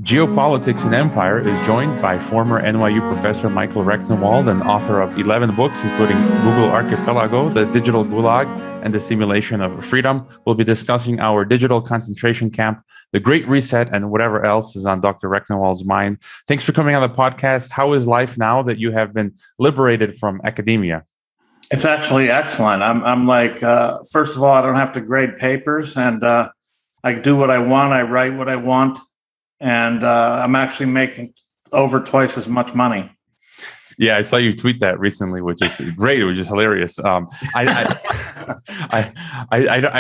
Geopolitics and Empire is joined by former NYU professor Michael Rectenwald and author of 11 books, including Google Archipelago, The Digital Gulag, and The Simulation of Freedom. We'll be discussing our digital concentration camp, the Great Reset, and whatever else is on Dr. Rectenwald's mind. Thanks for coming on the podcast. How is life now that you have been liberated from academia? It's actually excellent. I'm like, first of all, I don't have to grade papers, and I do what I want. I write what I want. And I'm actually making over twice as much money. Yeah, I saw you tweet that recently, which is great, which is hilarious. I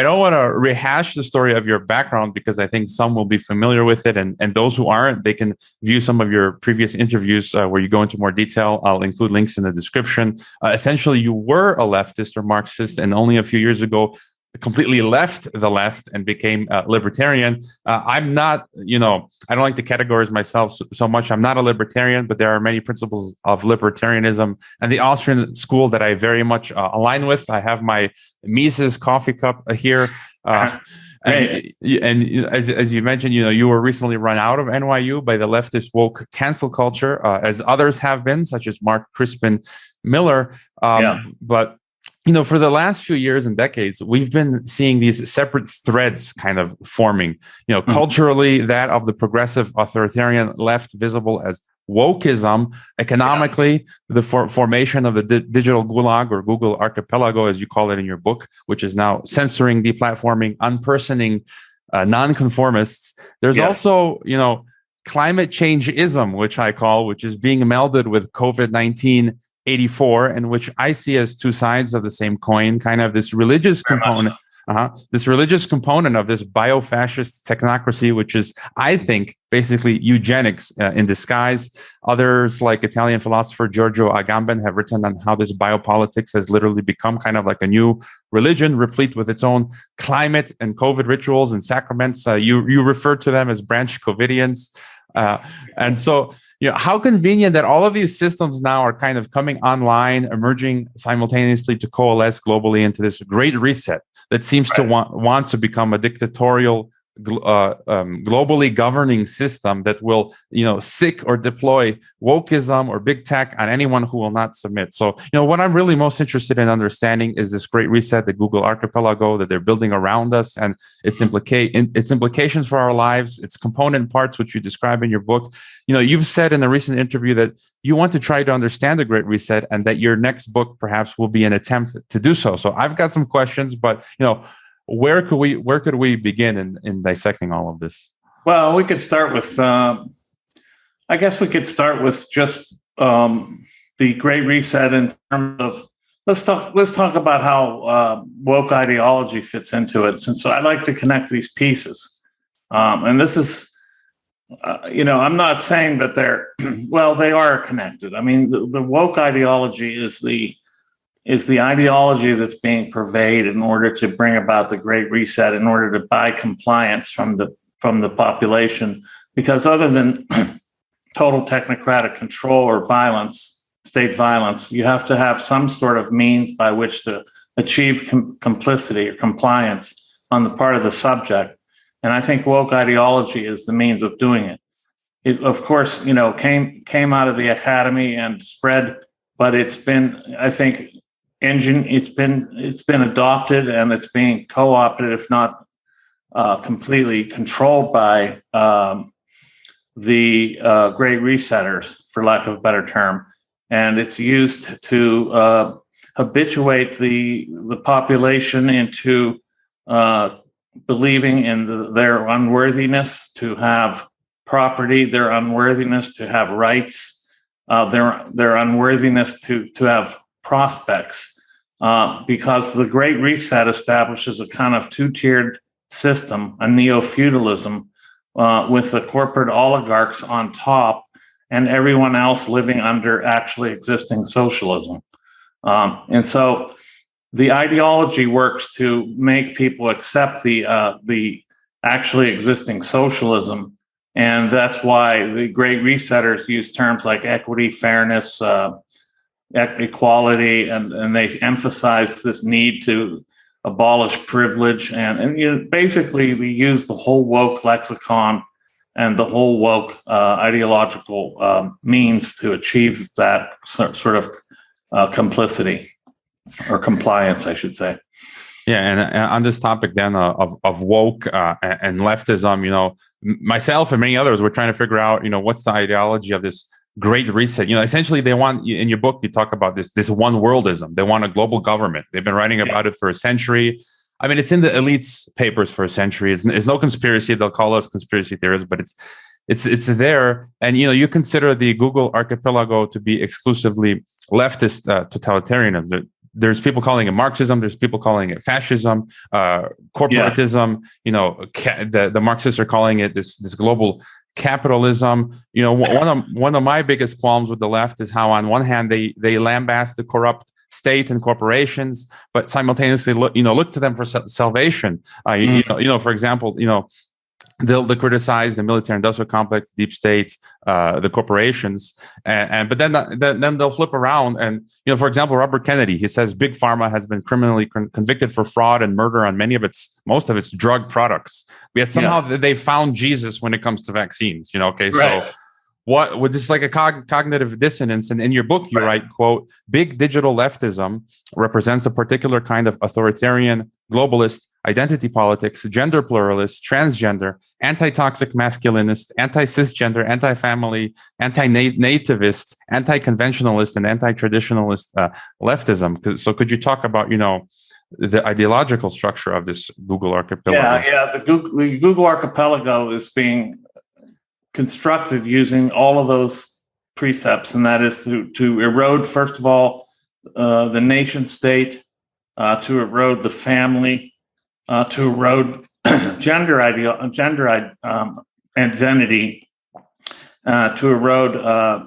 don't want to rehash the story of your background because I think some will be familiar with it, and those who aren't, they can view some of your previous interviews where you go into more detail. I'll include links in the description. Essentially, you were a leftist or Marxist, and only a few years ago completely left the left and became a libertarian. I'm not, I don't like to categorize myself so much. I'm not a libertarian, but there are many principles of libertarianism and the Austrian school that I very much align with. I have my Mises coffee cup here. And as you mentioned, you were recently run out of NYU by the leftist woke cancel culture, as others have been, such as Mark Crispin Miller. But for the last few years and decades, we've been seeing these separate threads kind of forming, culturally, that of the progressive authoritarian left visible as wokeism, economically, the formation of the digital gulag or Google Archipelago, as you call it in your book, which is now censoring, deplatforming, unpersoning nonconformists. There's also, climate change-ism, which is being melded with COVID-19 84, and which I see as two sides of the same coin, kind of this religious component, this religious component of this bio-fascist technocracy, which is, I think, basically eugenics in disguise. Others, like Italian philosopher Giorgio Agamben, have written on how this biopolitics has literally become kind of like a new religion, replete with its own climate and COVID rituals and sacraments. You refer to them as branch Covidians. And so, how convenient that all of these systems now are kind of coming online, emerging simultaneously to coalesce globally into this great reset that seems to want to become a dictatorial, globally governing system that will, sick or deploy wokeism or big tech on anyone who will not submit. So, what I'm really most interested in understanding is this great reset, the Google Archipelago that they're building around us, and its implications for our lives, its component parts, which you describe in your book. You've said in a recent interview that you want to try to understand the great reset, and that your next book perhaps will be an attempt to do so. So I've got some questions, but where could we begin in dissecting all of this? Well, we could start with, I guess we could start with just the Great Reset in terms of, let's talk about how woke ideology fits into it. And so I like to connect these pieces. And this is, I'm not saying that they are connected. I mean, the woke ideology is the ideology that's being purveyed in order to bring about the Great Reset, in order to buy compliance from the population. Because other than total technocratic control or violence, state violence, you have to have some sort of means by which to achieve complicity or compliance on the part of the subject. And I think woke ideology is the means of doing it. It, of course, came out of the academy and spread, but it's been, I think, it's been adopted, and it's being co-opted, if not completely controlled by the Great Resetters, for lack of a better term, and it's used to habituate the population into believing in their unworthiness to have property, their unworthiness to have rights, their unworthiness to have prospects, because the Great Reset establishes a kind of two-tiered system, a neo-feudalism, with the corporate oligarchs on top and everyone else living under actually existing socialism. And so the ideology works to make people accept the actually existing socialism. And that's why the Great Resetters use terms like equity, fairness, equality, and they emphasize this need to abolish privilege, and basically we use the whole woke lexicon and the whole woke ideological means to achieve that sort of complicity or compliance, I should say. Yeah, and on this topic then of woke and leftism, myself and many others were trying to figure out, what's the ideology of this great reset. Essentially they want, in your book, you talk about this one worldism. They want a global government. They've been writing about it for a century. I mean, it's in the elites' papers for a century. It's no conspiracy. They'll call us conspiracy theorists, but it's there. And you consider the Google Archipelago to be exclusively leftist totalitarianism. There's people calling it Marxism. There's people calling it fascism, corporatism. The Marxists are calling it this global capitalism. One of my biggest qualms with the left is how, on one hand, they lambast the corrupt state and corporations, but simultaneously look to them for salvation. For example, they'll criticize the military-industrial complex, deep state, the corporations, but then they'll flip around and for example, Robert Kennedy, he says big pharma has been criminally convicted for fraud and murder on most of its drug products. Yet somehow they found Jesus when it comes to vaccines. Okay, right. So what with this like a cognitive dissonance, and in your book you write, quote, big digital leftism represents a particular kind of authoritarian, globalist, identity politics, gender pluralist, transgender, anti-toxic masculinist, anti-cisgender, anti-family, anti-nativist, anti-conventionalist, and anti-traditionalist leftism. So could you talk about, the ideological structure of this Google Archipelago? Yeah. The Google Archipelago is being constructed using all of those precepts, and that is to erode, first of all, the nation state, to erode the family, to erode gender identity, to erode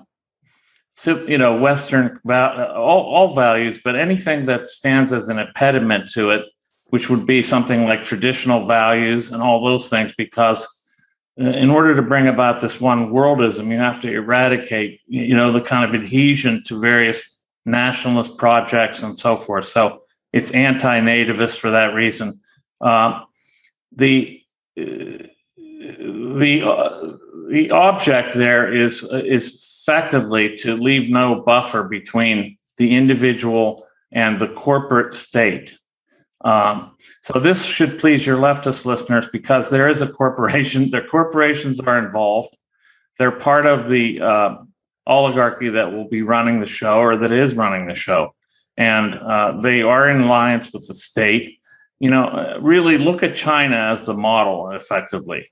Western all values, but anything that stands as an impediment to it, which would be something like traditional values and all those things, because in order to bring about this one worldism, you have to eradicate, the kind of adhesion to various nationalist projects and so forth. So it's anti-nativist for that reason. The object there is effectively to leave no buffer between the individual and the corporate state. So this should please your leftist listeners, because there is a corporation. Their corporations are involved. They're part of the oligarchy that will be running the show, or that is running the show. And they are in alliance with the state. Really look at China as the model, effectively.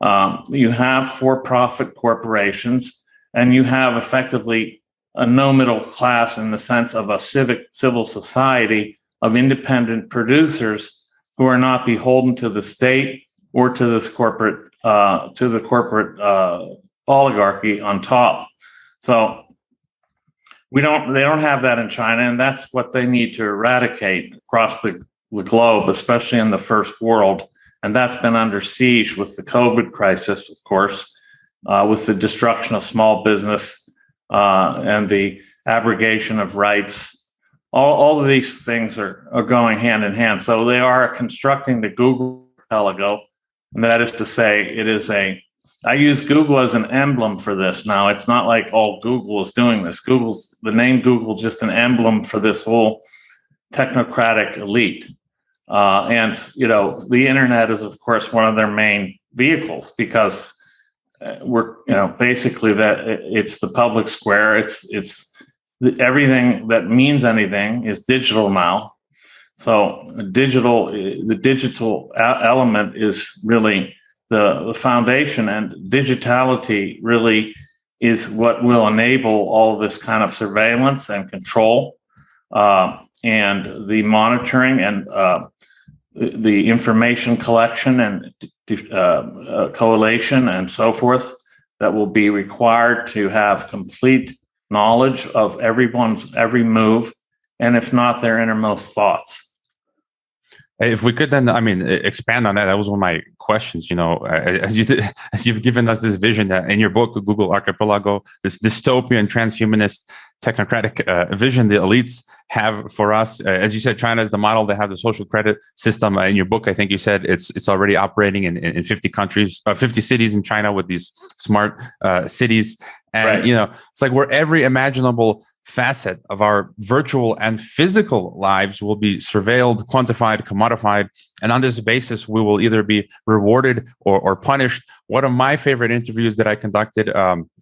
You have for-profit corporations, and you have effectively a no middle class in the sense of a civil society of independent producers who are not beholden to the state or to this corporate oligarchy on top. So they don't have that in China, and that's what they need to eradicate across the globe, especially in the first world. And that's been under siege with the COVID crisis, of course, with the destruction of small business and the abrogation of rights. All of these things are going hand in hand. So they are constructing the Google Archipelago, and that is to say, I use Google as an emblem for this. Now, it's not like all Google is doing this. The name Google, just an emblem for this whole technocratic elite. And the internet is, of course, one of their main vehicles, because we're, basically that it's the public square. It's everything that means anything is digital now. So the digital element is really the foundation, and digitality really is what will enable all of this kind of surveillance and control, and the monitoring and the information collection and collation and so forth that will be required to have complete knowledge of everyone's every move, and if not, their innermost thoughts. If we could then, expand on that. That was one of my questions. As you've given us this vision that in your book, Google Archipelago, this dystopian transhumanist technocratic vision the elites have for us. As you said, China is the model. They have the social credit system. In your book, I think you said it's already operating in 50 countries, 50 cities in China with these smart cities. And, right. It's like where every imaginable facet of our virtual and physical lives will be surveilled, quantified, commodified. And on this basis, we will either be rewarded or punished. One of my favorite interviews that I conducted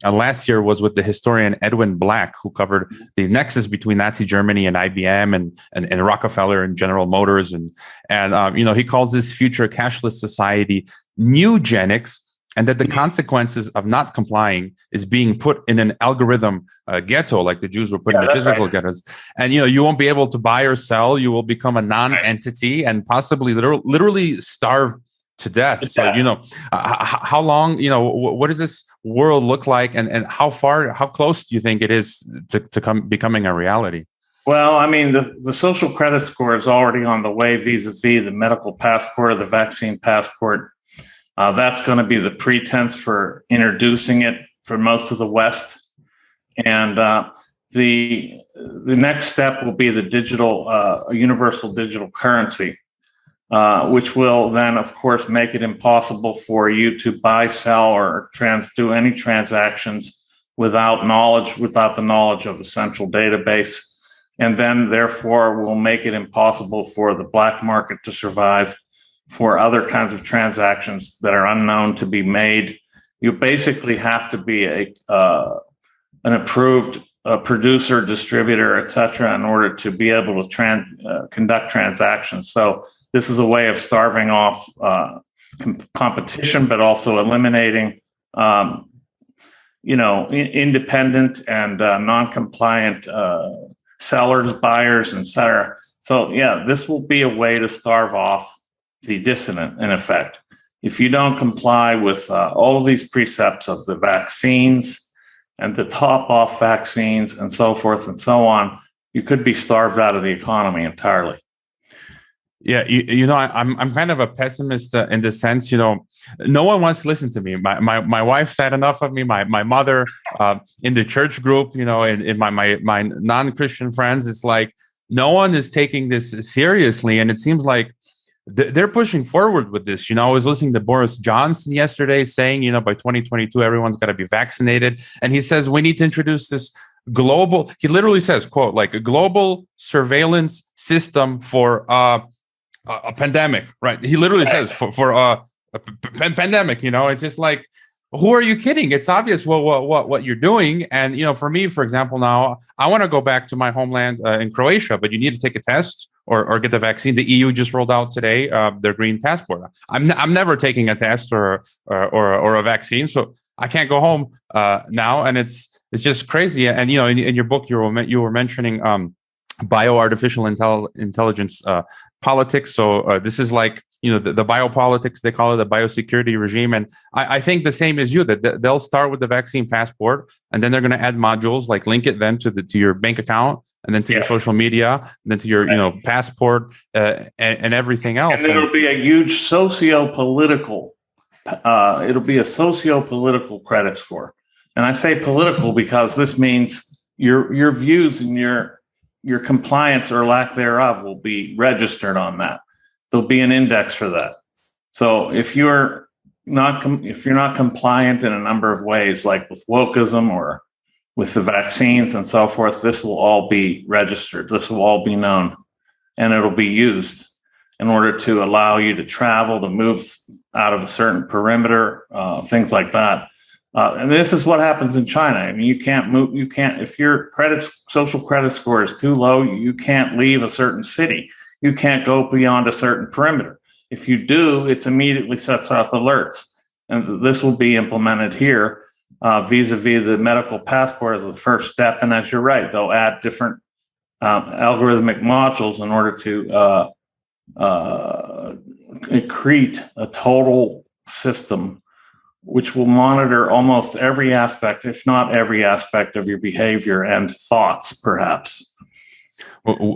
last year was with the historian Edwin Black, who covered the nexus between Nazi Germany and IBM and Rockefeller and General Motors. And he calls this future cashless society newgenics, and that the consequences of not complying is being put in an algorithm ghetto, like the Jews were put in the physical ghettos. And, you won't be able to buy or sell. You will become a non-entity and possibly literally starve to death. So, how long, what does this world look like, and how close do you think it is to becoming a reality? Well, I mean, the social credit score is already on the way vis-a-vis the medical passport or the vaccine passport. That's going to be the pretense for introducing it for most of the West. And the next step will be the universal digital currency, which will then, of course, make it impossible for you to buy, sell, or do any transactions without the knowledge of a central database. And then, therefore, will make it impossible for the black market to survive, for other kinds of transactions that are unknown to be made. You basically have to be an approved producer, distributor, etc., in order to be able to conduct transactions. So this is a way of starving off competition, but also eliminating, independent and non-compliant sellers, buyers, etc. So this will be a way to starve off the dissident, in effect. If you don't comply with all of these precepts of the vaccines and the top-off vaccines and so forth and so on, you could be starved out of the economy entirely. Yeah, I'm kind of a pessimist in the sense, no one wants to listen to me. My wife said enough of me. My mother in the church group, in my non-Christian friends, it's like no one is taking this seriously, and it seems like they're pushing forward with this. I was listening to Boris Johnson yesterday saying, by 2022, everyone's got to be vaccinated. And he says we need to introduce this global, he literally says, quote, like a global surveillance system for a pandemic, right? He literally says for a pandemic, it's just like, who are you kidding? It's obvious what you're doing. And, for me, for example, now I want to go back to my homeland in Croatia, but you need to take a test or get the vaccine. The EU just rolled out today their green passport. I'm never taking a test or a vaccine, so I can't go home now. And it's just crazy. And, in your book, you were mentioning artificial intelligence politics. So this is like, the biopolitics, they call it the biosecurity regime. And I think the same as you, that they'll start with the vaccine passport, and then they're going to add modules, like link it then to your bank account, and then to your social media, and then to your passport and everything else. And it'll be a huge socio-political credit score. And I say political because this means your views and your compliance or lack thereof will be registered on that. There'll be an index for that. So if you're not compliant in a number of ways, like with wokeism or with the vaccines and so forth, this will all be registered. This will all be known, and it'll be used in order to allow you to travel, to move out of a certain perimeter, things like that. And this is what happens in China. I mean, you can't move. You can't, if your social credit score is too low, you can't leave a certain city. You can't go beyond a certain perimeter. If you do, it immediately sets off alerts. And this will be implemented here vis-a-vis the medical passport as the first step. And as you're right, they'll add different algorithmic modules in order to create a total system which will monitor almost every aspect, if not every aspect of your behavior and thoughts, perhaps.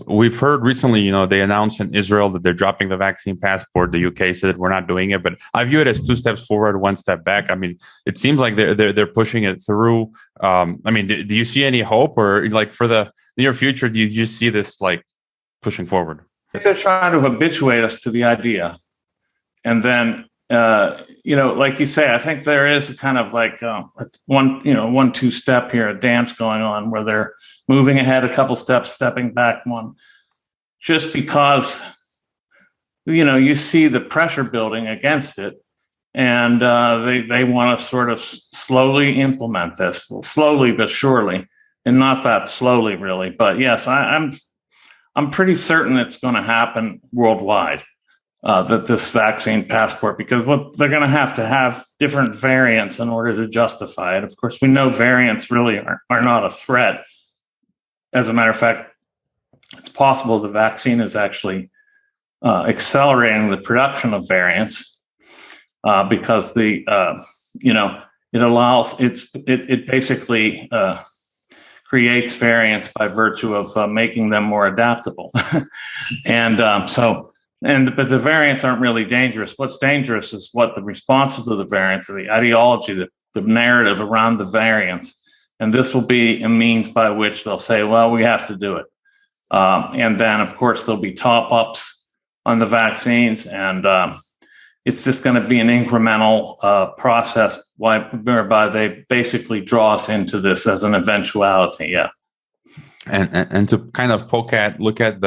We've heard recently, they announced in Israel that they're dropping the vaccine passport. The UK said we're not doing it, but I view it as two steps forward, one step back. I mean, it seems like they're pushing it through. I mean, do you see any hope, or like for the near future, do you just see this like pushing forward? If they're trying to habituate us to the idea, and then like you say, I think there is a kind of like one two step here, a dance going on where they're moving ahead a couple steps, stepping back one, just because you see the pressure building against it, and they want to sort of slowly implement this, well, slowly but surely, and not that slowly really, but yes, I'm pretty certain it's going to happen worldwide. That this vaccine passport, because what they're going to have different variants in order to justify it. Of course, we know variants really are not a threat. As a matter of fact, it's possible the vaccine is actually accelerating the production of variants because it allows it basically creates variants by virtue of making them more adaptable, and but the variants aren't really dangerous. What's dangerous is what the responses to the variants, the ideology, the narrative around the variants. And this will be a means by which they'll say, well, we have to do it. And then, of course, there'll be top-ups on the vaccines. And it's just going to be an incremental process whereby they basically draw us into this as an eventuality. Yeah. And to kind of look at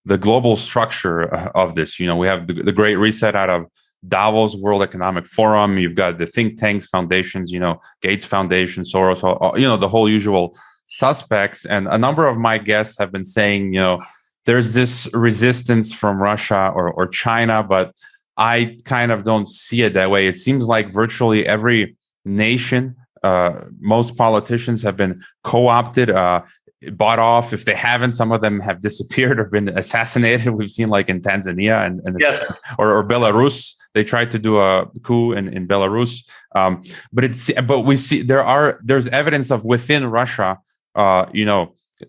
the global structure of this, we have the Great Reset out of Davos World Economic Forum. You've got the think tanks, foundations, Gates Foundation, Soros, the whole usual suspects. And a number of my guests have been saying, there's this resistance from Russia or China, but I kind of don't see it that way. It seems like virtually every nation, most politicians have been co-opted, bought off. If they haven't, some of them have disappeared or been assassinated. We've seen like in Tanzania and yes, or Belarus. They tried to do a coup in Belarus. But we see there's evidence of within Russia.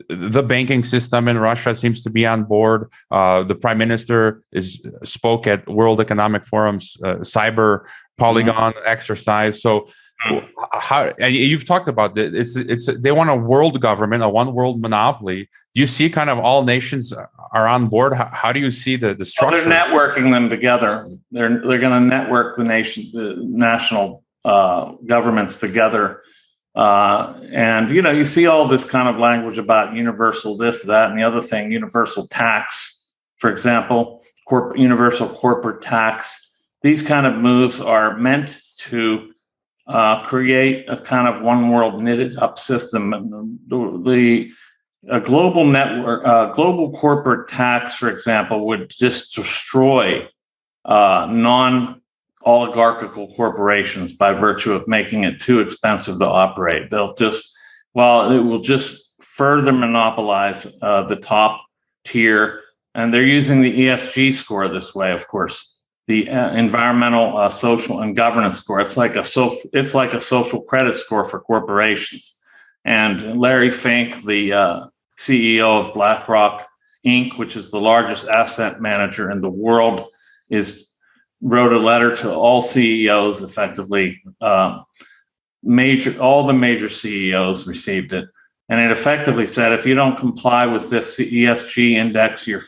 The banking system in Russia seems to be on board. The prime minister spoke at World Economic Forum's cyber polygon exercise. So how you've talked about it's they want a world government, a one world monopoly. Do you see kind of all nations are on board? How do you see the structure? Well, they're networking them together. They're going to network the national governments together. And you see all this kind of language about universal this, that, and the other thing, universal tax, for example, universal corporate tax. These kind of moves are meant to create a kind of one world knitted up system. A global network, global corporate tax, for example, would just destroy non-oligarchical corporations by virtue of making it too expensive to operate. It will just further monopolize the top tier. And they're using the ESG score this way, of course. The environmental, social, and governance score. It's like a social credit score for corporations. And Larry Fink, the CEO of BlackRock Inc., which is the largest asset manager in the world, wrote a letter to all CEOs. Effectively, all the major CEOs received it. And it effectively said, if you don't comply with this ESG index, you're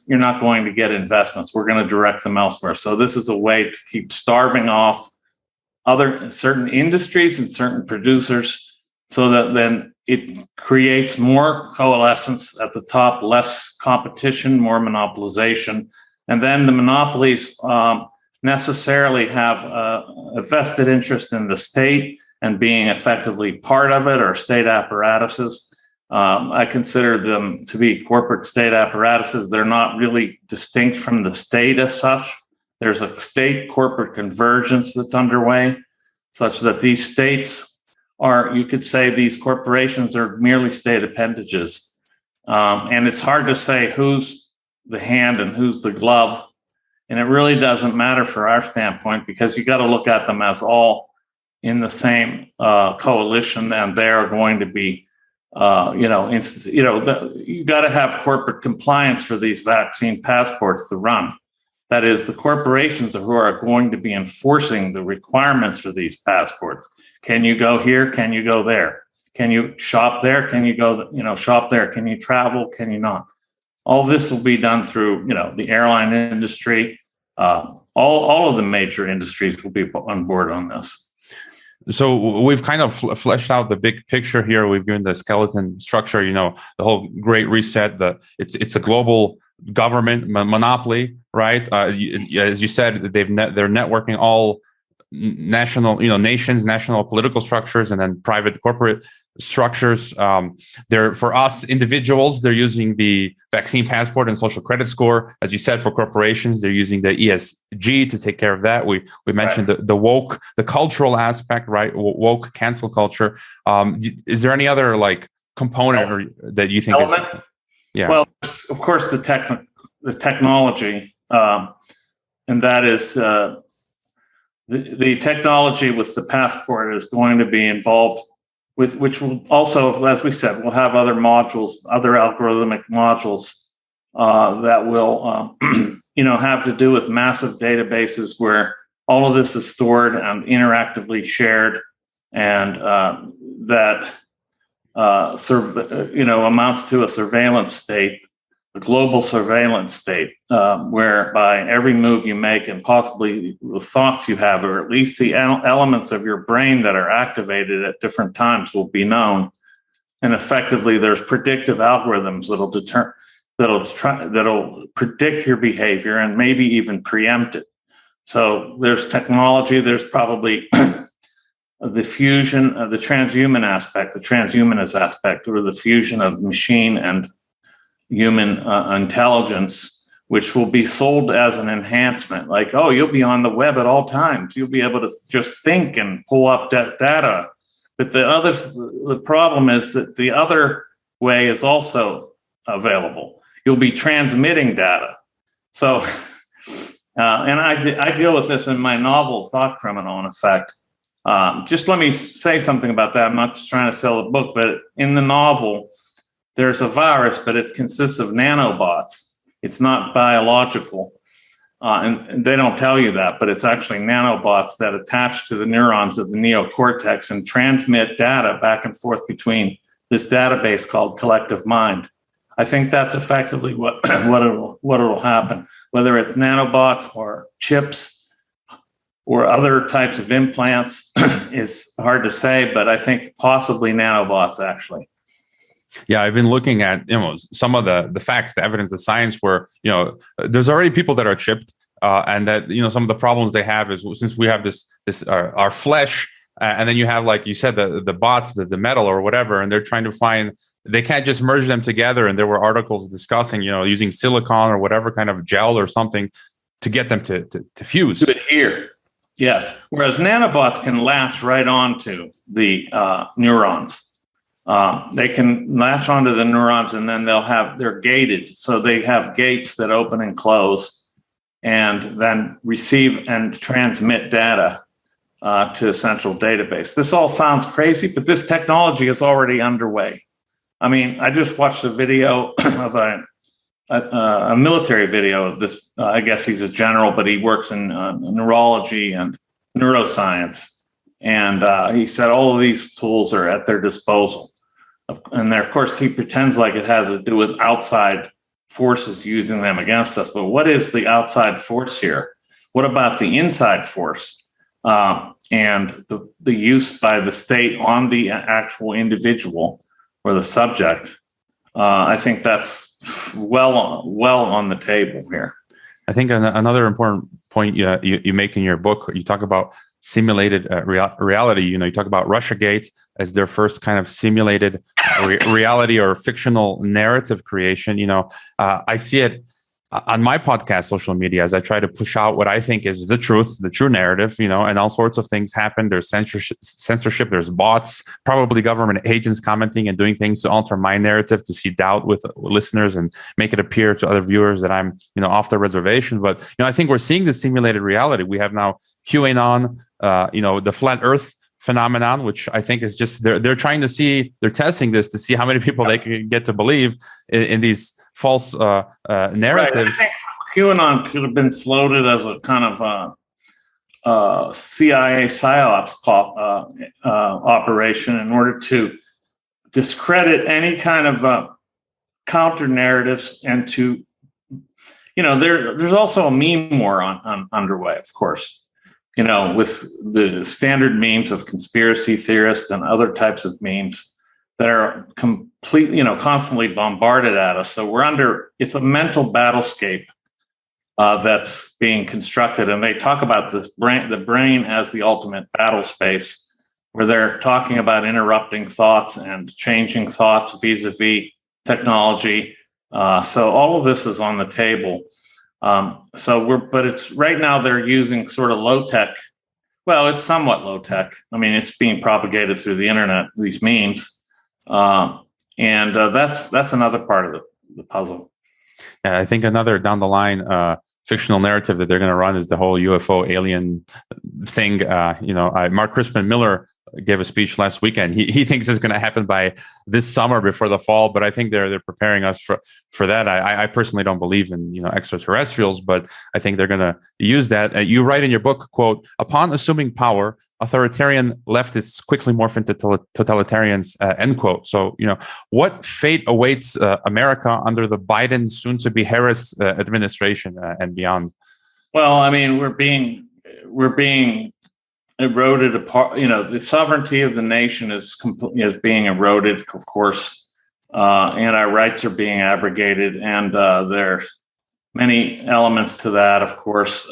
not going to get investments. We're going to direct them elsewhere. So this is a way to keep starving off certain industries and certain producers, so that then it creates more coalescence at the top, less competition, more monopolization. And then the monopolies necessarily have a vested interest in the state and being effectively part of it, or state apparatuses. I consider them to be corporate state apparatuses. They're not really distinct from the state as such. There's a state corporate convergence that's underway, such that these states you could say these corporations are merely state appendages. And it's hard to say who's the hand and who's the glove. And it really doesn't matter for our standpoint, because you got to look at them as all in the same coalition, and they are going to be you got to have corporate compliance for these vaccine passports to run. That is, the corporations who are going to be enforcing the requirements for these passports. Can you go here? Can you go there? Can you shop there? Can you go, shop there? Can you travel? Can you not? All this will be done through, the airline industry. All of the major industries will be on board on this. So we've kind of fleshed out the big picture here. We've given the skeleton structure, the whole Great Reset. It's a global government monopoly, right? As you said, they're networking all national, nations, national political structures, and then private corporate structures. They're, for us individuals, they're using the vaccine passport and social credit score. As you said, for corporations, they're using the ESG to take care of that. We mentioned the woke, the cultural aspect, right? Woke cancel culture. Is there any other component that you think element? Yeah. Well, of course, the technology, and that is the technology with the passport is going to be involved with, which will also, as we said, we'll have other modules, other algorithmic modules that will, have to do with massive databases where all of this is stored and interactively shared, and that amounts to a surveillance state, a global surveillance state, whereby every move you make and possibly the thoughts you have, or at least the elements of your brain that are activated at different times, will be known. And effectively, there's predictive algorithms that'll predict your behavior and maybe even preempt it. So there's technology. There's probably the fusion of the transhumanist aspect, or the fusion of machine and human intelligence, which will be sold as an enhancement. Like, oh, you'll be on the web at all times. You'll be able to just think and pull up data. But the problem is that the other way is also available. You'll be transmitting data. So, and I deal with this in my novel, Thought Criminal, in effect. Just let me say something about that. I'm not just trying to sell a book, but in the novel, there's a virus, but it consists of nanobots. It's not biological. And they don't tell you that, but it's actually nanobots that attach to the neurons of the neocortex and transmit data back and forth between this database called collective mind. I think that's effectively what'll happen, whether it's nanobots or chips or other types of implants is hard to say, but I think possibly nanobots actually. Yeah, I've been looking at some of the facts, the evidence, the science, where there's already people that are chipped, and that some of the problems they have is, since we have this our flesh, and then you have, like you said, the bots, the metal or whatever, and they're trying to find, they can't just merge them together. And there were articles discussing using silicon or whatever kind of gel or something to get them to fuse, to adhere. Yes, whereas nanobots can latch right onto the neurons. They can latch onto the neurons, and then they're gated. So they have gates that open and close, and then receive and transmit data to a central database. This all sounds crazy, but this technology is already underway. I mean, I just watched a video of a military video of this. I guess he's a general, but he works in neurology and neuroscience. And he said all of these tools are at their disposal. And of course, he pretends like it has to do with outside forces using them against us. But what is the outside force here? What about the inside force and the use by the state on the actual individual or the subject? I think that's well on the table here. I think another important point you make in your book, you talk about simulated reality. You talk about Russiagate as their first kind of simulated reality or fictional narrative creation. I see it on my podcast, Social Media, as I try to push out what I think is the truth, the true narrative, and all sorts of things happen. There's censorship, there's bots, probably government agents commenting and doing things to alter my narrative, to see doubt with listeners and make it appear to other viewers that I'm, off the reservation. But, I think we're seeing the simulated reality. We have now QAnon, the flat earth phenomenon, which I think is just they're trying to see, they're testing this to see how many people they can get to believe in these false narratives. Right. I think QAnon could have been floated as a kind of CIA psyops operation in order to discredit any kind of counter narratives, and to, there's also a meme war on underway, of course, with the standard memes of conspiracy theorists and other types of memes that are completely, constantly bombarded at us. So it's a mental battlescape that's being constructed. And they talk about the brain as the ultimate battle space, where they're talking about interrupting thoughts and changing thoughts vis-a-vis technology. So all of this is on the table. But it's right now they're using sort of low tech. Well, it's somewhat low tech. I mean, it's being propagated through the internet, these memes. And that's another part of the puzzle. Yeah, I think another down the line fictional narrative that they're going to run is the whole UFO alien thing. Mark Crispin Miller gave a speech last weekend. He thinks it's going to happen by this summer before the fall, but I think they're preparing us for that. I personally don't believe in extraterrestrials, but I think they're going to use that. You write in your book, quote, "Upon assuming power, authoritarian leftists quickly morph into totalitarians," end quote. So, what fate awaits America under the Biden, soon-to-be Harris administration and beyond? Well, I mean, we're being eroded apart. The sovereignty of the nation is being eroded, of course, and our rights are being abrogated. And there's many elements to that, of course.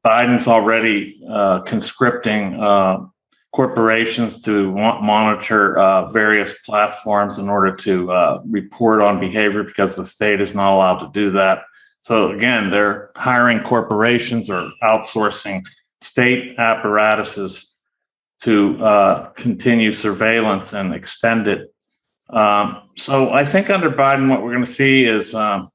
Biden's already conscripting corporations to monitor various platforms in order to report on behavior, because the state is not allowed to do that. So again, they're hiring corporations or outsourcing state apparatuses to continue surveillance and extend it. So I think under Biden, what we're going to see is the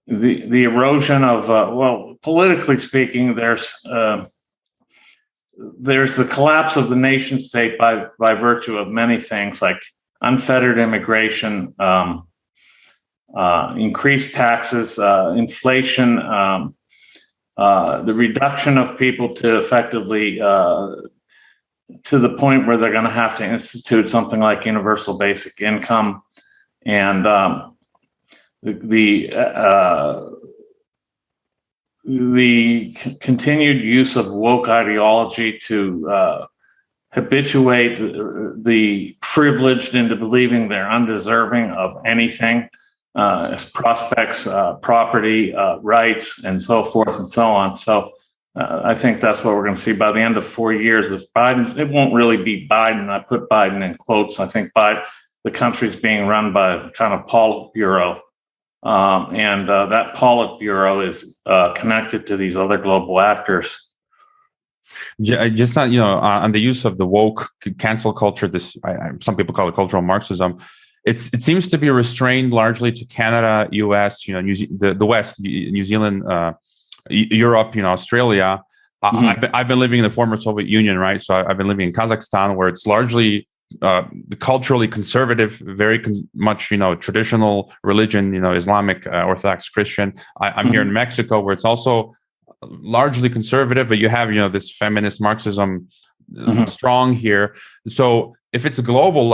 erosion of, politically speaking, there's the collapse of the nation state by virtue of many things like unfettered immigration, increased taxes, inflation, the reduction of people to effectively to the point where they're going to have to institute something like universal basic income, and the continued use of woke ideology to habituate the privileged into believing they're undeserving of anything, as prospects, property, rights, and so forth and so on. So I think that's what we're going to see by the end of 4 years. If Biden, it won't really be Biden. I put Biden in quotes. I think the country's being run by kind of Politburo. And that Politburo is connected to these other global actors. Just not, on the use of the woke cancel culture, some people call it cultural Marxism. It seems to be restrained largely to Canada, US, the West, New Zealand, Europe, Australia. I've been living in the former Soviet Union, right? So I've been living in Kazakhstan, where it's largely culturally conservative, very much traditional religion, Islamic, Orthodox Christian. I'm here in Mexico, where it's also largely conservative, but you have this feminist Marxism strong here. So if it's global,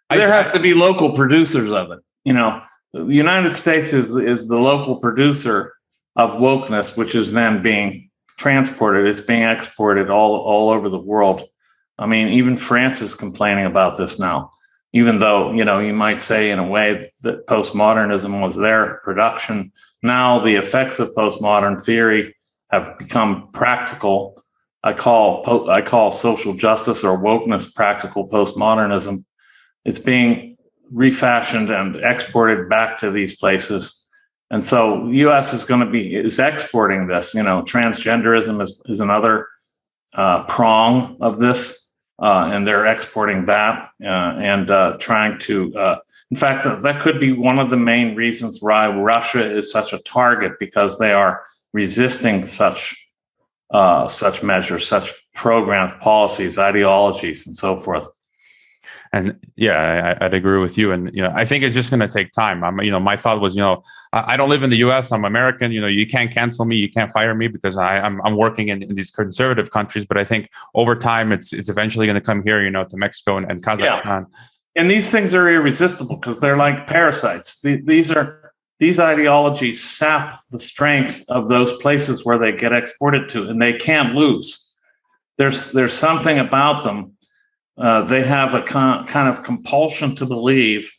there have to be local producers of it. The United States is the local producer of wokeness, which is then being transported. It's being exported all over the world. I mean, even France is complaining about this now, even though, you might say in a way that postmodernism was their production. Now the effects of postmodern theory have become practical. I call social justice or wokeness practical postmodernism. It's being refashioned and exported back to these places. And so the U.S. is exporting this. Transgenderism is another prong of this. And they're exporting that and trying to, in fact, that could be one of the main reasons why Russia is such a target, because they are resisting such measures, such programs, policies, ideologies, and so forth. And yeah, I'd agree with you. And I think it's just going to take time. My thought was, I don't live in the U.S. I'm American. You can't cancel me, you can't fire me because I'm working in these conservative countries. But I think over time, it's eventually going to come here, to Mexico and Kazakhstan. Yeah. And these things are irresistible because they're like parasites. These ideologies sap the strength of those places where they get exported to, and they can't lose. There's something about them. They have a kind of compulsion to believe,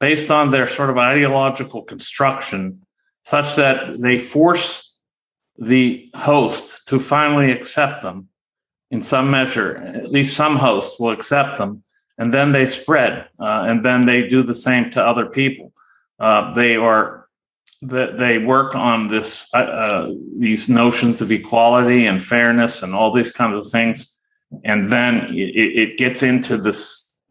based on their sort of ideological construction, such that they force the host to finally accept them in some measure. At least some hosts will accept them, and then they spread, and then they do the same to other people. They work on these notions of equality and fairness and all these kinds of things. And then it gets into the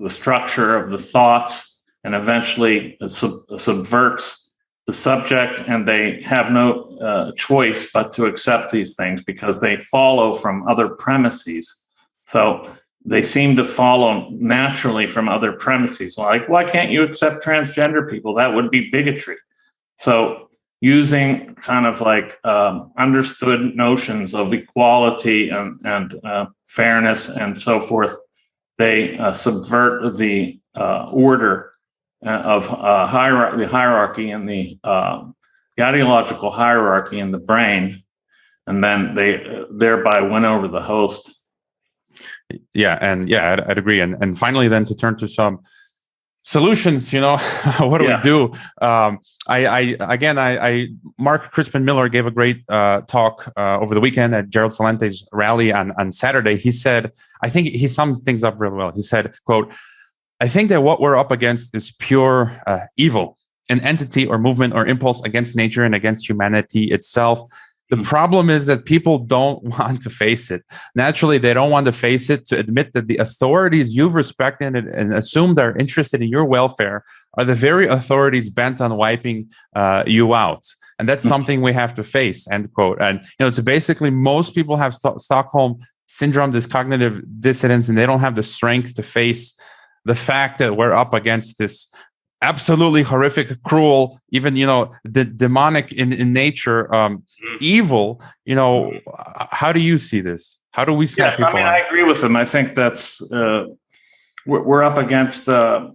structure of the thoughts, and eventually subverts the subject, and they have no choice but to accept these things because they follow from other premises. So they seem to follow naturally from other premises. Like, why can't you accept transgender people? That would be bigotry. So using kind of like understood notions of equality and fairness and so forth, they subvert the order of the hierarchy and the ideological hierarchy in the brain, and then they thereby win over the host. I'd agree. And finally, then to turn to some solutions, what do we do? Mark Crispin Miller gave a great talk over the weekend at Gerald Celente's rally on Saturday. He said, I think he summed things up really well. He said, quote, "I think that what we're up against is pure evil, an entity or movement or impulse against nature and against humanity itself. The problem is that people don't want to face it. Naturally, they don't want to face it, to admit that the authorities you've respected and assumed are interested in your welfare are the very authorities bent on wiping you out. And that's something we have to face," end quote. And, so basically most people have Stockholm syndrome, this cognitive dissonance, and they don't have the strength to face the fact that we're up against this absolutely horrific, cruel, even, the demonic in nature, evil. How do you see this? How do we snap people on? I agree with them. I think that's we're up against, of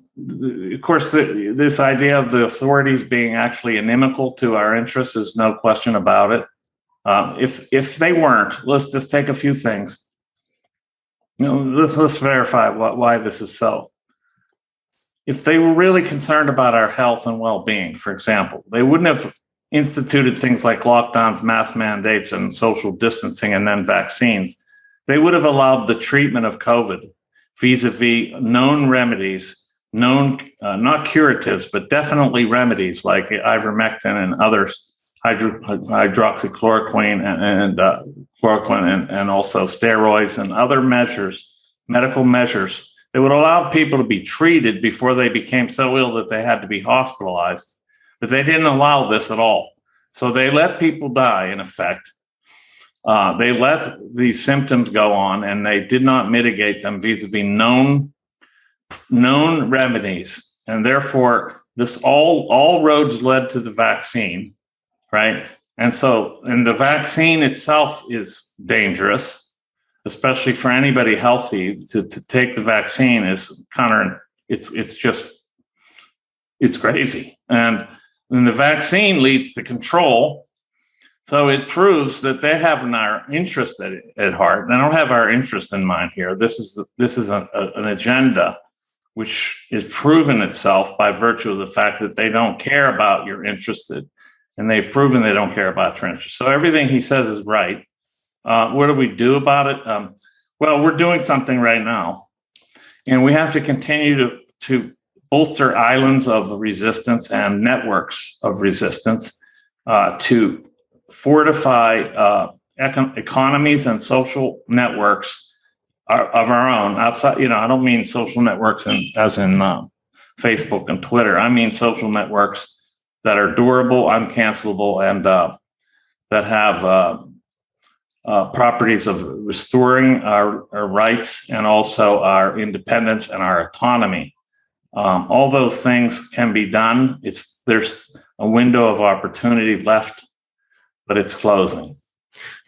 course, this idea of the authorities being actually inimical to our interests is no question about it. If they weren't, let's just take a few things. Let's verify why this is so. If they were really concerned about our health and well-being, for example, they wouldn't have instituted things like lockdowns, mask mandates, and social distancing, and then vaccines. They would have allowed the treatment of COVID vis-a-vis known remedies, not curatives, but definitely remedies like ivermectin and others, hydroxychloroquine and chloroquine, and also steroids and other measures, medical measures. It would allow people to be treated before they became so ill that they had to be hospitalized. But they didn't allow this at all. So they let people die, in effect. They let these symptoms go on, and they did not mitigate them vis-a-vis known remedies. And therefore, this all roads led to the vaccine, right? And the vaccine itself is dangerous, especially for anybody healthy. To take the vaccine is it's crazy. And the vaccine leads to control. So it proves that they have our interest at heart. They don't have our interest in mind here. This is an agenda which is proven itself by virtue of the fact that they don't care about your interest, and they've proven they don't care about your interest. So everything he says is right. What do we do about it? Well, we're doing something right now, and we have to continue to bolster islands of resistance and networks of resistance to fortify economies and social networks of our own outside. I don't mean social networks as in Facebook and Twitter. I mean social networks that are durable, uncancelable, and that that have properties of restoring our rights and also our independence and our autonomy. All those things can be done. There's a window of opportunity left, but it's closing.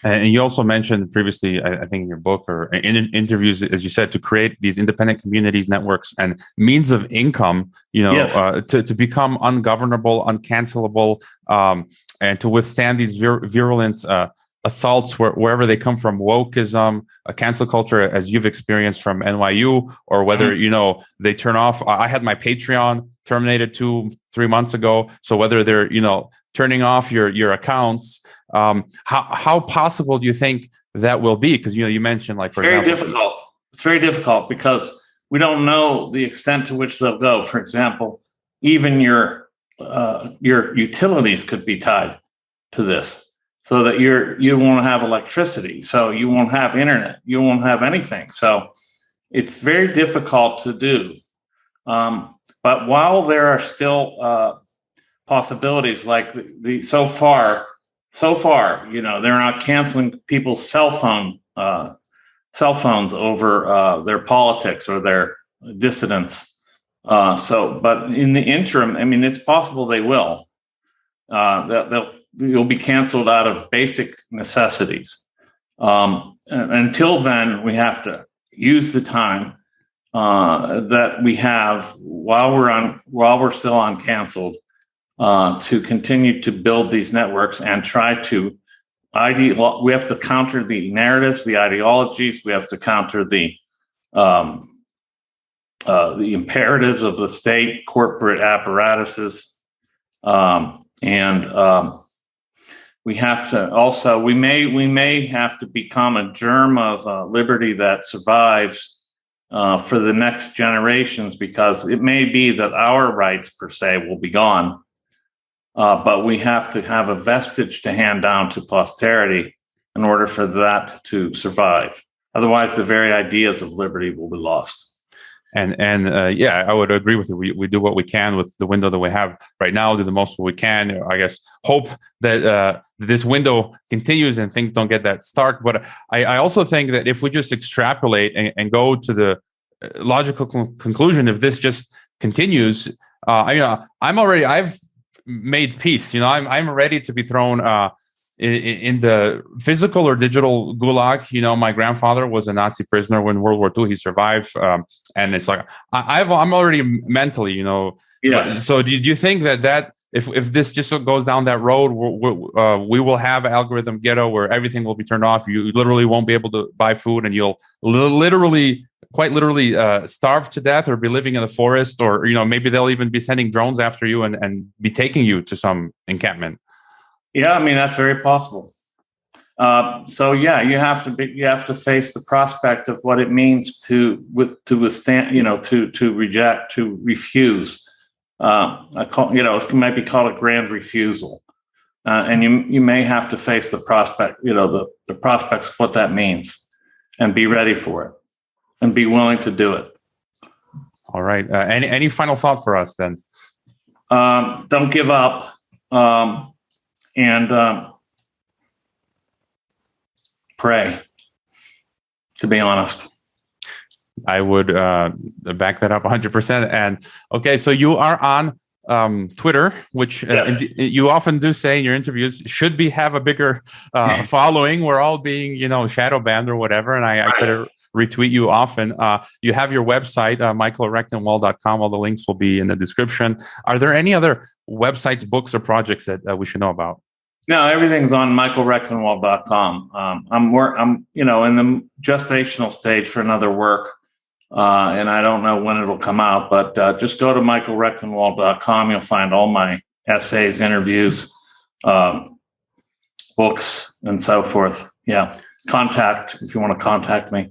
And you also mentioned previously, I think in your book or in interviews, as you said, to create these independent communities, networks, and means of income, yes. To become ungovernable, uncancelable, and to withstand these virulent assaults wherever they come from, wokeism, a cancel culture, as you've experienced from NYU, or whether, they turn off. I had my Patreon terminated 2-3 months ago. So whether they're, turning off your accounts, how possible do you think that will be? Because, you mentioned, like, for example, difficult. It's very difficult because we don't know the extent to which they'll go. For example, even your utilities could be tied to this, so that you won't have electricity, so you won't have internet, you won't have anything. So it's very difficult to do. But while there are still possibilities, like so far, they're not canceling people's cell phones over their politics or their dissidents. But in the interim, it's possible they will. You'll be canceled out of basic necessities. Until then, we have to use the time that we have while we're still uncanceled to continue to build these networks and try to we have to counter the narratives, the ideologies. We have to counter the imperatives of the state, corporate apparatuses, and we have to also, we may have to become a germ of liberty that survives for the next generations, because it may be that our rights per se will be gone, but we have to have a vestige to hand down to posterity in order for that to survive. Otherwise, the very ideas of liberty will be lost. And I would agree with you. We do what we can with the window that we have right now, do the most we can. I guess hope that this window continues and things don't get that stark. But I also think that if we just extrapolate and go to the logical conclusion, if this just continues, I've made peace. I'm ready to be thrown in the physical or digital gulag. My grandfather was a Nazi prisoner when World War II. He survived, and it's like I'm already mentally, Yeah. So do you think that if this just goes down that road, we will have algorithm ghetto where everything will be turned off? You literally won't be able to buy food, and you'll quite literally starve to death, or be living in the forest, or maybe they'll even be sending drones after you and be taking you to some encampment. Yeah, that's very possible. You have to face the prospect of what it means to withstand, to reject, to refuse. It might be called a grand refusal, and you may have to face the prospect, the prospects of what that means, and be ready for it, and be willing to do it. All right. Any final thought for us then? Don't give up. And pray, to be honest. I would back that up 100%. And okay, so you are on Twitter, which yes. You often do say in your interviews should have a bigger following. We're all being, shadow banned or whatever. And I try to retweet you often. You have your website, michael@rectenwald.com. All the links will be in the description. Are there any other websites, books, or projects that we should know about? No, everything's on michaelrectenwald.com. I'm in the gestational stage for another work, and I don't know when it'll come out, but just go to michaelrectenwald.com. You'll find all my essays, interviews, books, and so forth. Yeah, contact if you want to contact me.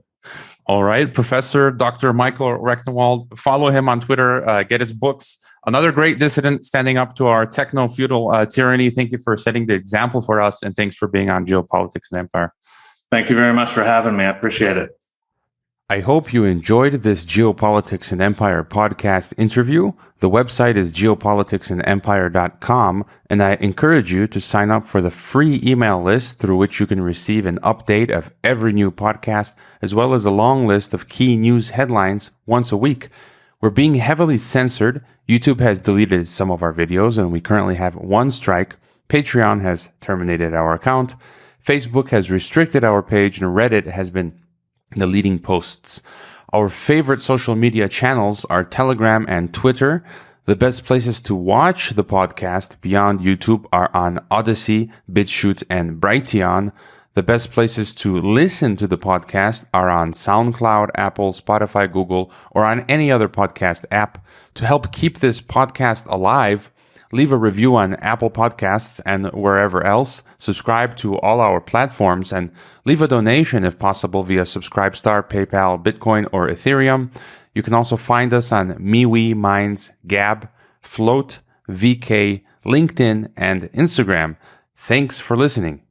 All right, Professor Dr. Michael Rectenwald. Follow him on Twitter. Get his books. Another great dissident standing up to our techno-feudal tyranny. Thank you for setting the example for us, and thanks for being on Geopolitics and Empire. Thank you very much for having me. I appreciate it. I hope you enjoyed this Geopolitics and Empire podcast interview. The website is geopoliticsandempire.com, and I encourage you to sign up for the free email list through which you can receive an update of every new podcast, as well as a long list of key news headlines once a week. We're being heavily censored. YouTube has deleted some of our videos, and we currently have one strike. Patreon has terminated our account. Facebook has restricted our page, and Reddit has been deleting posts. Our favorite social media channels are Telegram and Twitter. The best places to watch the podcast beyond YouTube are on Odyssey, BitChute, and Brighteon. The best places to listen to the podcast are on SoundCloud, Apple, Spotify, Google, or on any other podcast app. To help keep this podcast alive, leave a review on Apple Podcasts and wherever else. Subscribe to all our platforms and leave a donation if possible via Subscribestar, PayPal, Bitcoin, or Ethereum. You can also find us on MeWe, Minds, Gab, Float, VK, LinkedIn, and Instagram. Thanks for listening.